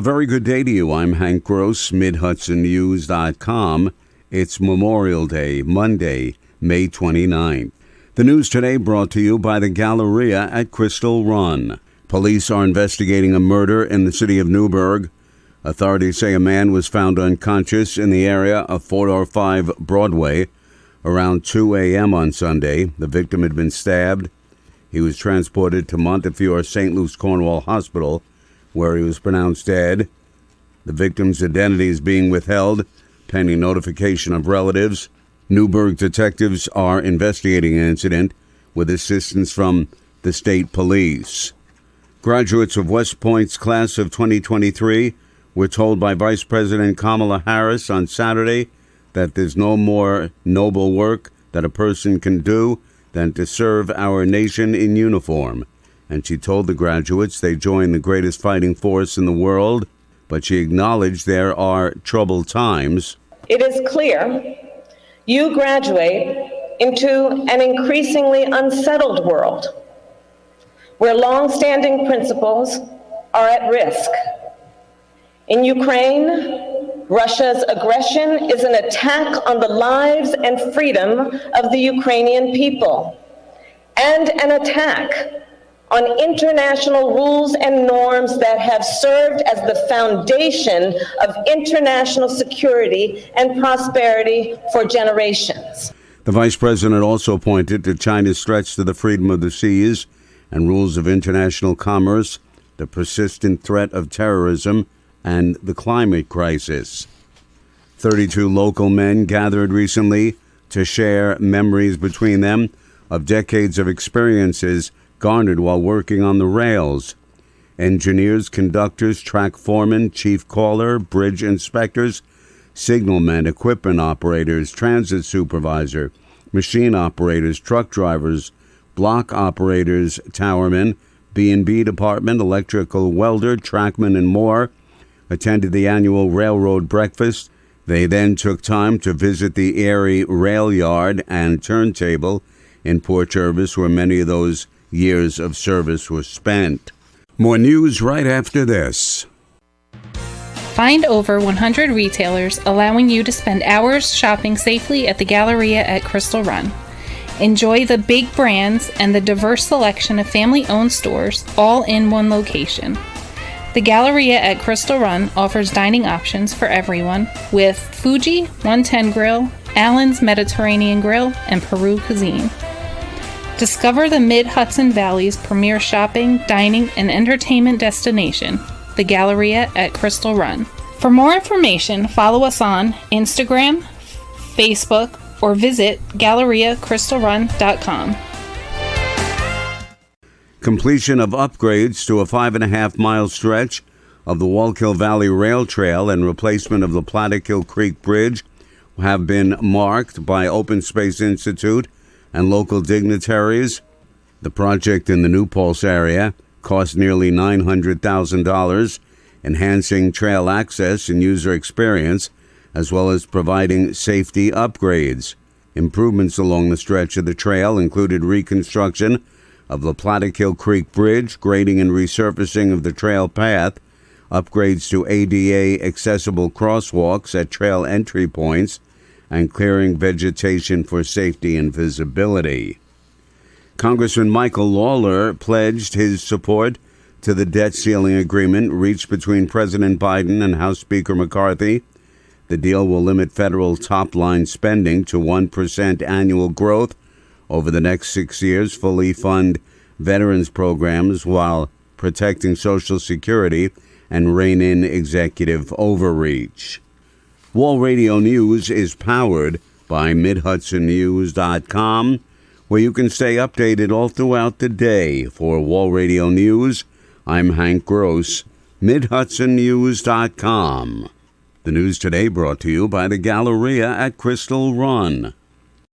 A very good day to you. I'm Hank Gross, Mid-HudsonNews.com. It's Memorial Day, Monday, May 29th. The news today brought to you by the Galleria at Crystal Run. Police are investigating a murder in the city of Newburgh. Authorities say a man was found unconscious in the area of 405 Broadway around 2 a.m. on Sunday. The victim had been stabbed. He was transported to Montefiore St. Luke's Cornwall Hospital, where he was pronounced dead. The victim's identity is being withheld, pending notification of relatives. Newburgh detectives are investigating an incident with assistance from the state police. Graduates of West Point's class of 2023 were told by Vice President Kamala Harris on Saturday that there's no more noble work that a person can do than to serve our nation in uniform. And she told the graduates they joined the greatest fighting force in the world, but she acknowledged there are troubled times. It is clear you graduate into an increasingly unsettled world where long-standing principles are at risk. In Ukraine, Russia's aggression is an attack on the lives and freedom of the Ukrainian people, and an attack on international rules and norms that have served as the foundation of international security and prosperity for generations. The vice president also pointed to China's threats to the freedom of the seas and rules of international commerce, the persistent threat of terrorism, and the climate crisis. 32 local men gathered recently to share memories between them of decades of experiences garnered while working on the rails. Engineers, conductors, track foremen, chief caller, bridge inspectors, signalmen, equipment operators, transit supervisor, machine operators, truck drivers, block operators, towermen, B&B department, electrical welder, trackman, and more attended the annual railroad breakfast. They then took time to visit the Erie Rail Yard and Turntable in Port Jervis, where many of those years of service were spent. More news right after this. Find over 100 retailers allowing you to spend hours shopping safely at the Galleria at Crystal Run. Enjoy the big brands and the diverse selection of family-owned stores all in one location. The Galleria at Crystal Run offers dining options for everyone with Fuji 110 Grill, Allen's Mediterranean Grill, and Peru Cuisine. Discover the Mid-Hudson Valley's premier shopping, dining, and entertainment destination, the Galleria at Crystal Run. For more information, follow us on Instagram, Facebook, or visit GalleriaCrystalRun.com. Completion of upgrades to a 5.5-mile stretch of the Wallkill Valley Rail Trail and replacement of the Plattekill Creek Bridge have been marked by Open Space Institute and local dignitaries. The project in the New Paltz area cost nearly $900,000, enhancing trail access and user experience, as well as providing safety upgrades. Improvements along the stretch of the trail included reconstruction of the Plattekill Creek Bridge, grading and resurfacing of the trail path, upgrades to ADA accessible crosswalks at trail entry points, and clearing vegetation for safety and visibility. Congressman Michael Lawler pledged his support to the debt ceiling agreement reached between President Biden and House Speaker McCarthy. The deal will limit federal top-line spending to 1% annual growth over the next 6 years, fully fund veterans programs while protecting Social Security, and rein in executive overreach. Wall Radio News is powered by MidHudsonNews.com, where you can stay updated all throughout the day. For Wall Radio News, I'm Hank Gross, MidHudsonNews.com. The news today brought to you by the Galleria at Crystal Run.